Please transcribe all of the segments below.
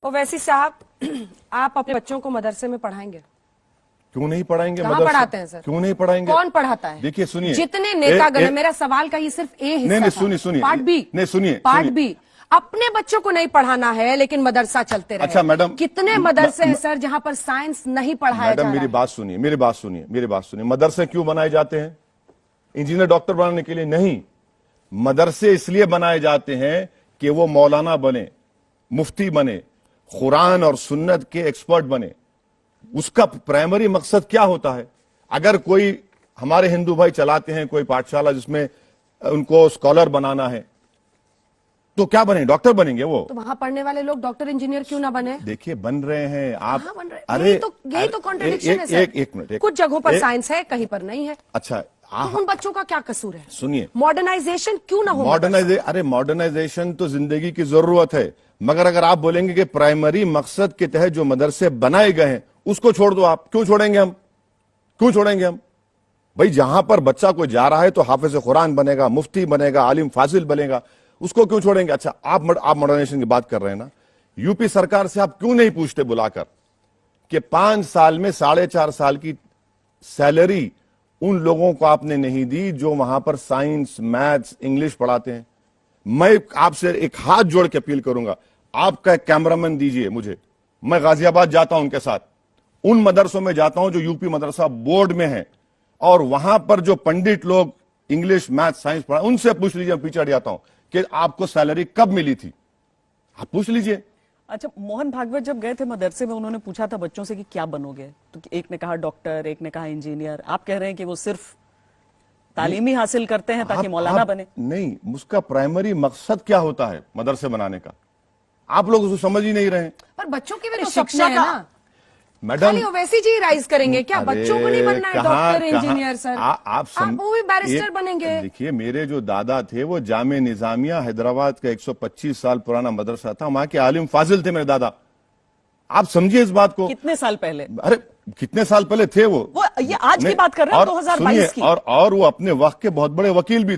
ओवैसी साहब, आप अपने बच्चों को मदरसे में पढ़ाएंगे? क्यों नहीं पढ़ाएंगे? कहाँ पढ़ाते हैं सर? क्यों नहीं पढ़ाएंगे? कौन पढ़ाता है? देखिए सुनिए, जितने नेतागण है, मेरा सवाल का ये सिर्फ ए हिस्सा नहीं, था। सुनिए पार्ट बी, नहीं, सुनिए पार्ट बी, अपने बच्चों को नहीं पढ़ाना है लेकिन मदरसा चलते रहे। अच्छा मैडम, कितने मदरसे हैं सर जहां पर साइंस नहीं पढ़ाया जा रहा है? मेरी बात सुनिए, मेरी बात सुनिए। मदरसे क्यों बनाए जाते हैं? इंजीनियर डॉक्टर बनाने के लिए नहीं। मदरसे इसलिए बनाए जाते हैं कि वो मौलाना बने, मुफ्ती बने, कुरान और सुन्नत के एक्सपर्ट बने। उसका प्राइमरी मकसद क्या होता है? अगर कोई हमारे हिंदू भाई चलाते हैं कोई पाठशाला जिसमें उनको स्कॉलर बनाना है, तो क्या बने? डॉक्टर बनेंगे वो। तो वहां पढ़ने वाले लोग डॉक्टर इंजीनियर क्यों ना बने? देखिए बन रहे हैं आप। बन रहे? अरे यही तो कॉन्ट्रडिक्शन है सर। एक मिनट, कुछ जगहों पर साइंस है, कहीं पर नहीं है। अच्छा, तो उन बच्चों का क्या कसूर है? सुनिए, मॉडर्नाइजेशन क्यों ना हो? मॉडर्नाइजेशन तो जिंदगी की जरूरत है, मगर अगर आप बोलेंगे कि प्राइमरी मकसद के तहत जो मदरसे बनाए गए हैं उसको छोड़ दो, आप क्यों छोड़ेंगे? क्यों छोड़ेंगे हम? भाई जहां पर बच्चा कोई जा रहा है तो हाफिज कुरान बनेगा, मुफ्ती बनेगा, आलिम फाजिल बनेगा, उसको क्यों छोड़ेंगे? अच्छा, आप मॉडर्नाइजेशन की बात कर रहे हैं ना, यूपी सरकार से आप क्यों नहीं पूछते बुलाकर कि 5 साल में 4.5 साल की सैलरी उन लोगों को आपने नहीं दी जो वहां पर साइंस, मैथ्स, इंग्लिश पढ़ाते हैं? मैं आपसे एक हाथ जोड़ के अपील करूंगा, आपका एक कैमरामैन दीजिए मुझे, मैं गाजियाबाद जाता हूं उनके साथ, उन मदरसों में जाता हूं जो यूपी मदरसा बोर्ड में है, और वहां पर जो पंडित लोग इंग्लिश, मैथ, साइंस पढ़ा, उनसे पूछ लीजिए, पीछे हट जाता हूं कि आपको सैलरी कब मिली थी, आप पूछ लीजिए। अच्छा, मोहन भागवत जब गए थे मदरसे में, उन्होंने पूछा था बच्चों से कि क्या बनोगे, तो एक ने कहा डॉक्टर, एक ने कहा इंजीनियर। आप कह रहे हैं कि वो सिर्फ तालीमी हासिल करते हैं ताकि मौलाना बने? नहीं, उसका प्राइमरी मकसद क्या होता है मदरसे बनाने का? आप लोग उसको समझ ही नहीं रहे। पर बच्चों की भी तो शिक्षा है ना मैडम। ओवैसी जी राइज करेंगे क्या? बच्चों को नहीं बनना है डॉक्टर, इंजीनियर सर? आप वो भी बैरिस्टर बनेंगे। देखिए, मेरे जो दादा थे वो जामे निजामिया हैदराबाद का 125 साल पुराना मदरसा था, वहां के आलिम फाजिल थे मेरे दादा। आप समझिए इस बात को। कितने साल पहले? अरे कितने साल पहले थे वो ये आज की बात कर रहे हैं, 2022 की। और वो अपने वक्त के बहुत बड़े वकील भी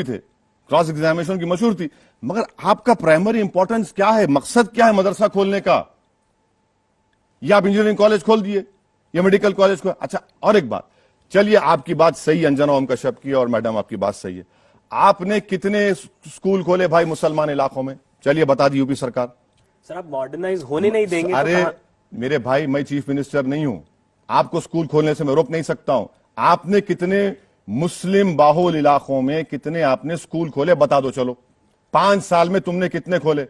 थे, क्रॉस एग्जामिनेशन की मशहूर थी। मगर आपका प्राइमरी इंपॉर्टेंस क्या है? मकसद क्या है मदरसा खोलने का? या आप इंजीनियरिंग कॉलेज खोल दिए या मेडिकल कॉलेज खोल। अच्छा, और एक बात, चलिए आपकी बात सही, अंजना ओम कश्यप की, और मैडम आपकी बात सही है। आपने कितने स्कूल खोले भाई मुसलमान इलाकों में? चलिए बता दी यूपी सरकार। सर आप मॉडर्नाइज होने नहीं देंगे? अरे मेरे भाई, मैं चीफ मिनिस्टर नहीं हूं, आपको स्कूल खोलने से मैं रोक नहीं सकता हूं। आपने कितने मुस्लिम बाहुल इलाकों में कितने आपने स्कूल खोले बता दो। चलो 5 साल में तुमने कितने खोले?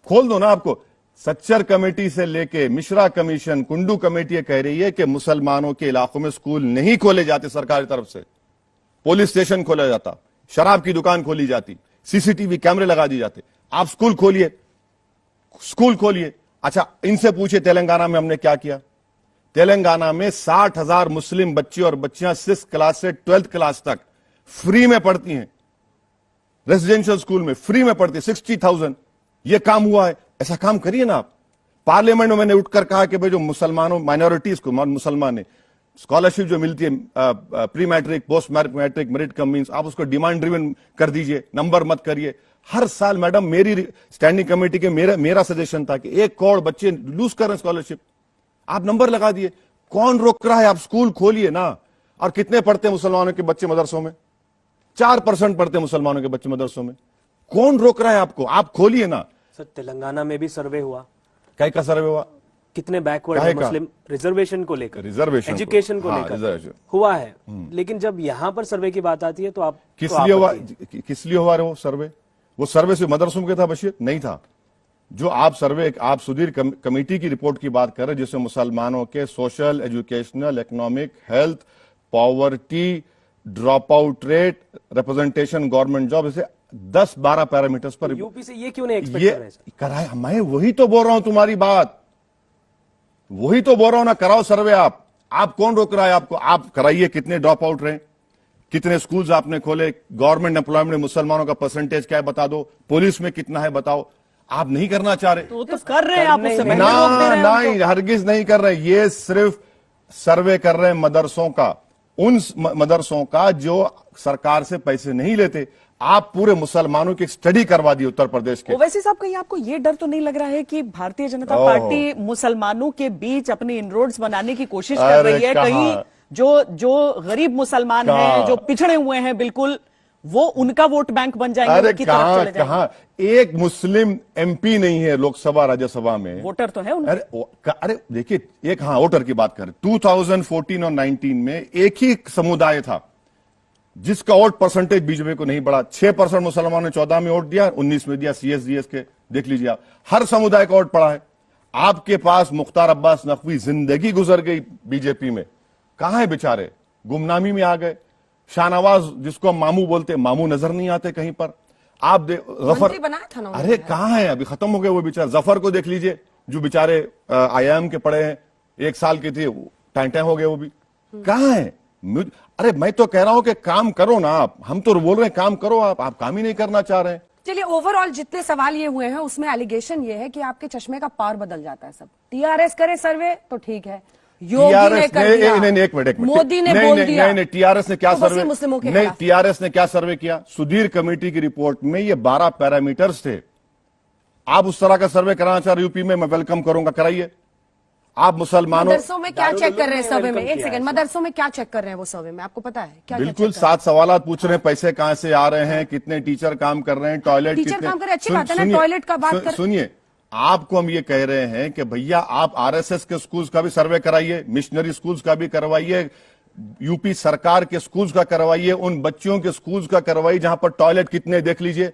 खोल दो ना। आपको सच्चर कमेटी से लेके मिश्रा कमीशन, कुंडू कमेटी कह रही है कि मुसलमानों के इलाकों में स्कूल नहीं खोले जाते सरकार की तरफ से। पुलिस स्टेशन खोला जाता, शराब की दुकान खोली जाती, सीसीटीवी कैमरे लगा दिए जाते। आप स्कूल खोलिए। अच्छा, इनसे पूछिए तेलंगाना में हमने क्या किया। तेलंगाना में 60,000 मुस्लिम बच्चे और बच्चियां 6th क्लास से 12th क्लास तक फ्री में पढ़ती हैं, रेजिडेंशियल स्कूल में फ्री में पढ़ती है। 60,000 ये काम हुआ है। ऐसा काम करिए ना आप। पार्लियामेंट में मैंने उठकर कहा कि भाई जो मुसलमानों, माइनॉरिटीज को, मुसलमान है, स्कॉलरशिप जो मिलती है pre matric, post matric, merit cum means, आप उसको डिमांड ड्रिवन कर दीजिए, नंबर मत करिए। हर साल मैडम, मेरी स्टैंडिंग कमेटी के मेरा सजेशन था कि 1 करोड़ बच्चे लूज कर रहे हैं स्कॉलरशिप, आप नंबर लगा दिए। कौन रोक रहा है? आप स्कूल खोलिए ना। और कितने पढ़ते हैं मुसलमानों के बच्चे मदरसों में? 4% पढ़ते हैं मुसलमानों के बच्चे मदरसों में। कौन रोक रहा है आपको? आप खोलिए ना। सर तेलंगाना में भी सर्वे हुआ। क्या का सर्वे हुआ? कितने बैकवर्ड है मुस्लिम रिजर्वेशन को लेकर, एजुकेशन को लेकर हुआ है। लेकिन जब यहाँ पर सर्वे की बात आती है तो आप किस लिए हुआ वो सर्वे? वो सर्वे से मदरसों के था बशीर? नहीं था। जो आप सुधीर कमेटी की रिपोर्ट की बात कर रहे हैं, जिसमें मुसलमानों के social, educational, economic, health, poverty, drop out rate, representation, government job, इसे 10-12 पैरामीटर्स पर यूपी से ये क्यों नहीं एक्सपेक्ट कर रहे हैं? कराए। मैं वही तो बोल रहा हूं, तुम्हारी बात वही तो बोल रहा हूं ना। कराओ सर्वे। आप कौन रोक रहा है आपको? आप कराइए। कितने ड्रॉप आउट रहे, कितने स्कूल्स आपने खोले, गवर्नमेंट एम्प्लॉयमेंट में मुसलमानों का परसेंटेज क्या है बता दो, पुलिस में कितना है बताओ। आप नहीं करना चाह रहे। तो कर रहे हैं आप उससे पहले नहीं, हरगिज नहीं कर रहे। ये सिर्फ सर्वे कर रहे हैं मदरसों का, उन मदरसों का जो सरकार से पैसे नहीं लेते। आप पूरे मुसलमानों की स्टडी करवा दी उत्तर प्रदेश के। ओवैसी साहब, कहीं आपको ये डर तो नहीं लग रहा है कि भारतीय जनता पार्टी मुसलमानों के बीच अपनी इनरोड्स बनाने की कोशिश कर रही है? कहीं जो गरीब मुसलमान हैं, जो पिछड़े हुए हैं बिल्कुल, वो उनका वोट बैंक बन जाएंगे? अरे कहां एक मुस्लिम एमपी नहीं है लोकसभा राज्यसभा में। वोटर तो है उनके। अरे देखिए, एक वोटर की बात करें, 2014 और 19 में एक ही समुदाय था जिसका वोट परसेंटेज बीजेपी को नहीं बढ़ा। 6% मुसलमानों ने 14 में वोट दिया, 19 में दिया CSDS के। देख लीजिए आप, हर समुदाय का वोट पड़ा है। आपके पास मुख्तार अब्बास नकवी जिंदगी गुजर गई बीजेपी में, कहां है बेचारे? गुमनामी में आ गए। शाहनवाज, जिसको हम मामू बोलते, मामू नजर नहीं आते कहीं पर। आप जफर बनाया था ना, अरे कहां है? अभी खत्म हो गए वो बेचारे। जफर को देख लीजिए, जो बेचारे IIM के पढ़े हैं, 1 साल के थे, टाइम हो गए वो भी। कहां है? अरे मैं तो कह रहा हूं कि काम करो ना आप। हम तो बोल रहे हैं काम करो आप काम ही नहीं करना चाह रहे हैं। चलिए, ओवरऑल जितने सवाल ये हुए हैं उसमें एलिगेशन ये है कि आपके चश्मे का पावर बदल जाता है सब। TRS करे सर्वे तो ठीक है, योगी ने कर दिया, नहीं, एक मिनट, मोदी ने बोल दिया। नहीं, TRS ने क्या तो सर्वे? मुस्लिमों के नहीं, TRS ने क्या सर्वे किया? सुधीर कमेटी की रिपोर्ट में ये 12 पैरामीटर्स थे। आप उस तरह का सर्वे कराना चाह रहे यूपी में, मैं वेलकम करूंगा, कराइए। आप मुसलमानों मदरसों में क्या चेक कर रहे हैं सर्वे में? एक सेकंड, मदरसों में क्या चेक कर रहे हैं वो सर्वे में, आपको पता है क्या? बिल्कुल 7 सवाल पूछ रहे हैं। पैसे कहां से आ रहे हैं, कितने टीचर काम कर रहे हैं, टॉयलेट टीचर कितने काम कर रहे हैं, अच्छी बात है ना, टॉयलेट का बात कर। सुनिए, आपको हम ये कह रहे हैं कि भैया आप RSS के स्कूल्स का भी सर्वे कराइए, मिशनरी स्कूल्स का भी करवाइए, यूपी सरकार के स्कूल्स का करवाइए, उन बच्चियों के स्कूल्स का करवाइए जहां पर टॉयलेट कितने, देख लीजिए।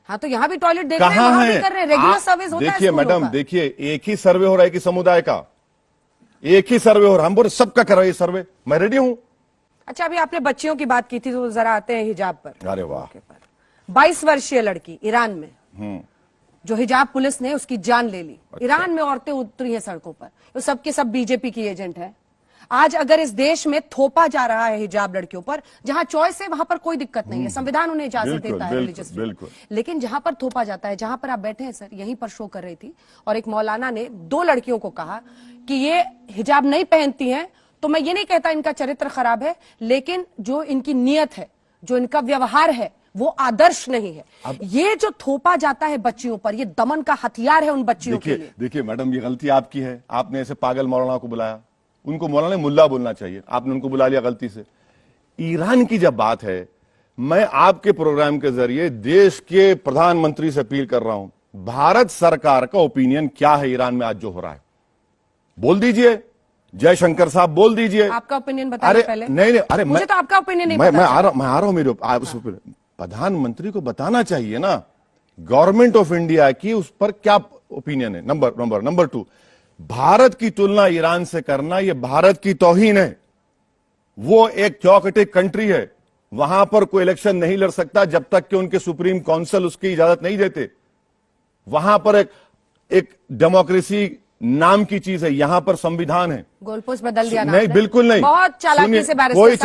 हाँ, तो यहाँ भी टॉयलेट देख रहे हैं, वहाँ भी कर रहे हैं, रेगुलर सर्विस होता है। देखिए मैडम, देखिए, एक ही सर्वे हो रहा है कि समुदाय का, एक ही सर्वे हो रहा है। हम बोले सबका करवाइए सर्वे, मैं रेडी हूं। अच्छा, अभी आपने बच्चियों की बात की थी, तो जरा आते हैं हिजाब पर। अरे वाह, 22 वर्षीय लड़की ईरान में, जो हिजाब पुलिस ने उसकी जान ले ली। अच्छा। ईरान में औरतें उतरी हैं सड़कों पर, तो सबके सब बीजेपी की एजेंट है। आज अगर इस देश में थोपा जा रहा है हिजाब लड़कियों पर, जहां चॉइस है वहां पर कोई दिक्कत नहीं है, संविधान उन्हें इजाजत देता है रिलीजियस, लेकिन जहां पर थोपा जाता है, जहां पर आप बैठे हैं सर, यहीं पर शो कर रही थी, और एक मौलाना ने 2 लड़कियों को कहा कि ये हिजाब नहीं पहनती हैं, तो मैं ये नहीं कहता इनका चरित्र खराब है, लेकिन जो इनकी नीयत है, जो इनका व्यवहार है, वो आदर्श नहीं है। ये जो थोपा जाता है बच्चियों पर, ये दमन का हथियार है उन बच्चियों के लिए। देखिए मैडम, ये गलती आपकी है। आपने ऐसे पागल मौलाना को बुलाया, उनको मौलाना मुल्ला बोलना चाहिए, आपने उनको बुला लिया गलती से। ईरान की जब बात है, मैं आपके प्रोग्राम के जरिए देश के प्रधानमंत्री से अपील कर रहा हूं, भारत सरकार का ओपिनियन क्या है ईरान में आज जो हो रहा है, बोल दीजिए। जयशंकर साहब बोल दीजिए, आपका ओपिनियन बताइए पहले। नहीं, अरे मुझे तो आपका ओपिनियन नहीं मैं आ रहा हूं मेरे प्रधानमंत्री को बताना चाहिए ना, गवर्नमेंट ऑफ इंडिया की उस पर क्या ओपिनियन है। नंबर 2, भारत की तुलना ईरान से करना, यह भारत की तौहीन है। वो एक थियोक्रेटिक कंट्री है, वहां पर कोई इलेक्शन नहीं लड़ सकता जब तक कि उनके सुप्रीम काउंसिल उसकी इजाजत नहीं देते। वहां पर एक डेमोक्रेसी नाम की चीज है, यहां पर संविधान है। गोलपोस्ट बदल दिया ना? नहीं, बिल्कुल नहीं। बहुत चालाकी से कोई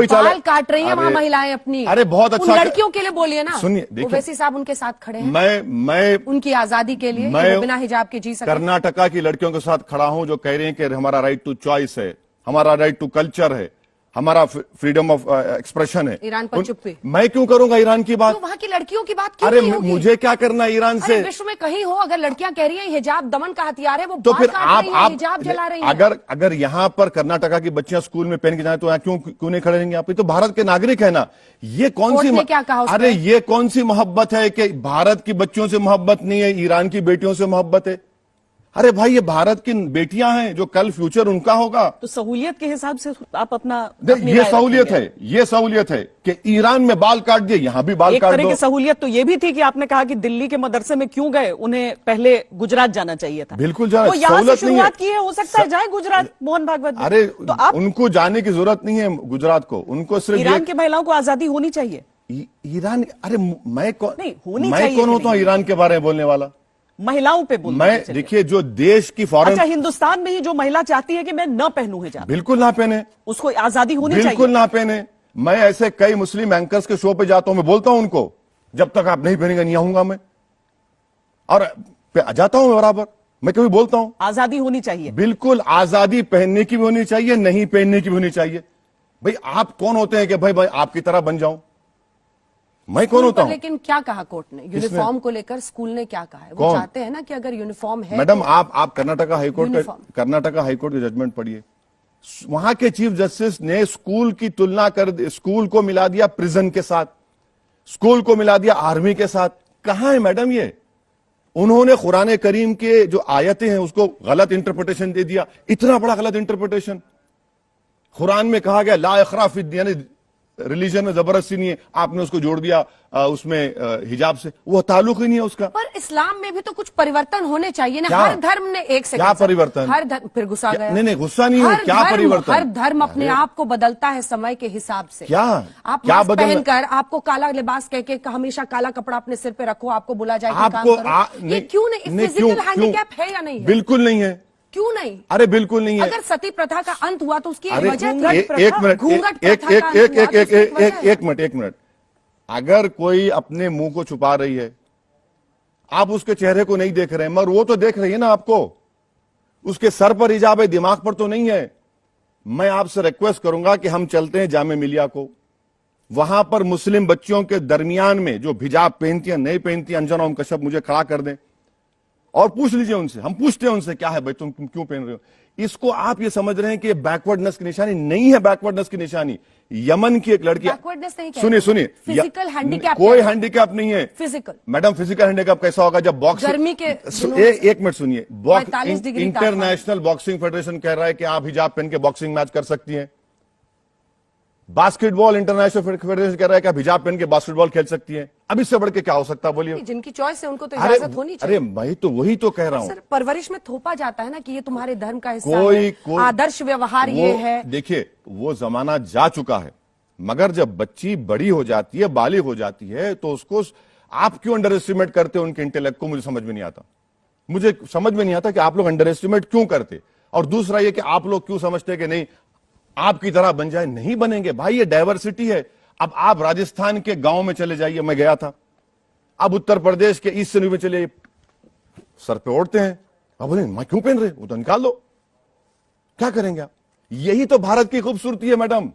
चालाक काट रही है वहां महिलाएं अपनी। अरे बहुत अच्छा, लड़कियों के लिए बोलिए ना। सुनिए, देखिए, ओवैसी साहब उनके साथ खड़े हैं, मैं उनकी आजादी के लिए, मैं बिना हिजाब के जी सके। कर्नाटका की लड़कियों के साथ खड़ा हूं जो कह रही हैं कि हमारा राइट टू चॉइस है, हमारा राइट टू कल्चर है, हमारा फ्रीडम ऑफ एक्सप्रेशन है। ईरान पर चुप्पी मैं क्यों करूंगा ईरान की बात? तो वहां की लड़कियों की बात क्यों अरे नहीं होगी? मुझे क्या करना ईरान से? विश्व में कहीं हो, अगर लड़कियां कह रही हैं हिजाब दमन का हथियार है, वो तो फिर आप हिजाब जला रही हैं। अगर यहाँ पर कर्नाटका की बच्चियां स्कूल में पहन के जाए तो यहाँ क्यों नहीं खड़े रहेंगे? आप तो भारत के नागरिक है ना। ये कौन सी क्या कहा? अरे ये कौन सी मोहब्बत है कि भारत की बच्चियों से मोहब्बत नहीं है, ईरान की बेटियों से मोहब्बत है? अरे भाई, ये भारत की बेटियां हैं, जो कल फ्यूचर उनका होगा। तो सहूलियत के हिसाब से आप अपना ये सहूलियत है कि ईरान में बाल काट दिए, यहां भी बाल काट दो। एक तरह की सहूलियत तो ये भी थी कि आपने कहा कि दिल्ली के मदरसे में क्यों गए, उन्हें पहले गुजरात जाना चाहिए था। बिल्कुल जाना, तो यहाँ से शुरुआत की है, हो सकता है जाए गुजरात मोहन भागवत। अरे तो आप उनको जाने की जरूरत नहीं है गुजरात को, उनको सिर्फ ईरान की महिलाओं को आजादी होनी चाहिए। ईरान, अरे मैं कौन होता हूँ ईरान के बारे में बोलने वाला? महिलाओं पे बोलते मैं देखिए, जो देश की फॉरेन, अच्छा, हिंदुस्तान में ही जो महिला चाहती है कि मैं न पहनूं हिजाब, बिल्कुल ना पहने, उसको आजादी होनी चाहिए, बिल्कुल ना पहने। मैं ऐसे कई मुस्लिम एंकर्स के शो पे जाता हूं, मैं बोलता हूं उनको, जब तक आप नहीं पहनेंगे नहीं आऊंगा मैं, और जाता हूं बराबर, मैं कभी बोलता हूं आजादी होनी चाहिए। बिल्कुल, आजादी पहनने की भी होनी चाहिए, नहीं पहनने की भी होनी चाहिए। भाई आप कौन होते हैं कि भाई आपकी तरह बन जाऊं? मैं कौन होता हूं? लेकिन क्या कहा कोर्ट ने यूनिफॉर्म को लेकर? स्कूल ने क्या कहा है? वो कौन? चाहते हैं ना कि अगर यूनिफॉर्म है मैडम तो आप कर्नाटका हाईकोर्ट के जजमेंट पढ़िए। वहां के चीफ जस्टिस ने स्कूल की तुलना कर स्कूल को मिला दिया प्रिजन के साथ, स्कूल को मिला दिया आर्मी के साथ। कहां है मैडम ये? उन्होंने कुरान करीम के जो आयतें हैं उसको गलत इंटरप्रिटेशन दे दिया। इतना बड़ा गलत इंटरप्रिटेशन। कुरान में कहा गया ला इकरा फी दीन, यानी रिलीजन में जबरदस्ती नहीं है, आपने उसको जोड़ दिया उसमें हिजाब से, वो ताल्लुक ही नहीं है उसका। पर इस्लाम में भी तो कुछ परिवर्तन होने चाहिए ना। क्या? हर धर्म ने एक से क्या परिवर्तन? हर धर्म फिर गुस्सा गया। नहीं गुस्सा नहीं है, क्या परिवर्तन? हर धर्म अपने आप को बदलता है समय के हिसाब से। क्या आप क्या मास्क बदल? पहनकर, आपको काला लिबास कह के हमेशा काला कपड़ा अपने सिर पे रखो, आपको बोला जाए कि काम आपको करो। ये क्यों नहीं? फिजिकल हैंडीकैप है या नहीं है? बिल्कुल नहीं है। क्यों नहीं? अरे बिल्कुल नहीं है। अगर सती प्रथा का अंत हुआ तो उसकी अरे वजह एक मिनट, अगर कोई अपने मुंह को छुपा रही है, आप उसके चेहरे को नहीं देख रहे हैं, मगर वो तो देख रही है ना आपको। उसके सर पर हिजाब है, दिमाग पर तो नहीं है। मैं आपसे रिक्वेस्ट करूंगा कि हम चलते हैं जामे मिलिया को, वहां पर मुस्लिम बच्चियों के दरमियान में जो हिजाब पहनती है नहीं पहनती, अंजना ओम कश्यप मुझे खड़ा कर दें और पूछ लीजिए उनसे। हम पूछते हैं उनसे क्या है भाई तुम क्यों पहन रहे हो? इसको आप ये समझ रहे हैं कि बैकवर्डनेस की निशानी नहीं है। बैकवर्डनेस की निशानी यमन की एक लड़की, सुनिए फिजिकल हैंडीकैप, कोई हैंडीकैप नहीं है फिजिकल। मैडम फिजिकल हैंडीकैप कैसा होगा जब बॉक्सिंग गर्मी के एक मिनट सुनिए, इंटरनेशनल बॉक्सिंग फेडरेशन कह रहा है कि आप हिजाब पहन के बॉक्सिंग मैच कर सकती हैं। बास्केटबॉल इंटरनेशनल फेडरेशन कह रहा है कि आप हिजाब पहन के बास्केटबॉल खेल सकती हैं। अब इससे बढ़ के क्या हो सकता है बोलिए? जिनकी चॉइस है उनको तो इजाजत होनी चाहिए। अरे मैं तो वही तो कह रहा हूं। सर, परवरिश में थोपा जाता है ना कि ये तुम्हारे धर्म का हिस्सा है, आदर्श व्यवहार ये है। देखिए वो जमाना जा चुका है, मगर जब बच्ची बड़ी हो जाती है, बालिग हो जाती है, तो उसको आप क्यों अंडर एस्टिमेट करते हो उनके इंटेलेक्ट को? मुझे समझ में नहीं आता। मुझे समझ में नहीं आता कि आप लोग अंडर एस्टिमेट क्यों करते। और दूसरा ये कि आप लोग क्यों समझते कि नहीं आपकी तरह बन जाए। नहीं बनेंगे भाई, ये डाइवर्सिटी है। अब आप राजस्थान के गांव में चले जाइए, मैं गया था। अब उत्तर प्रदेश के ईस्ट में चले, सर पे ओढ़ते हैं। अब बोले मैं क्यों पहन रहे, वो तो निकाल दो। क्या करेंगे आप? यही तो भारत की खूबसूरती है मैडम।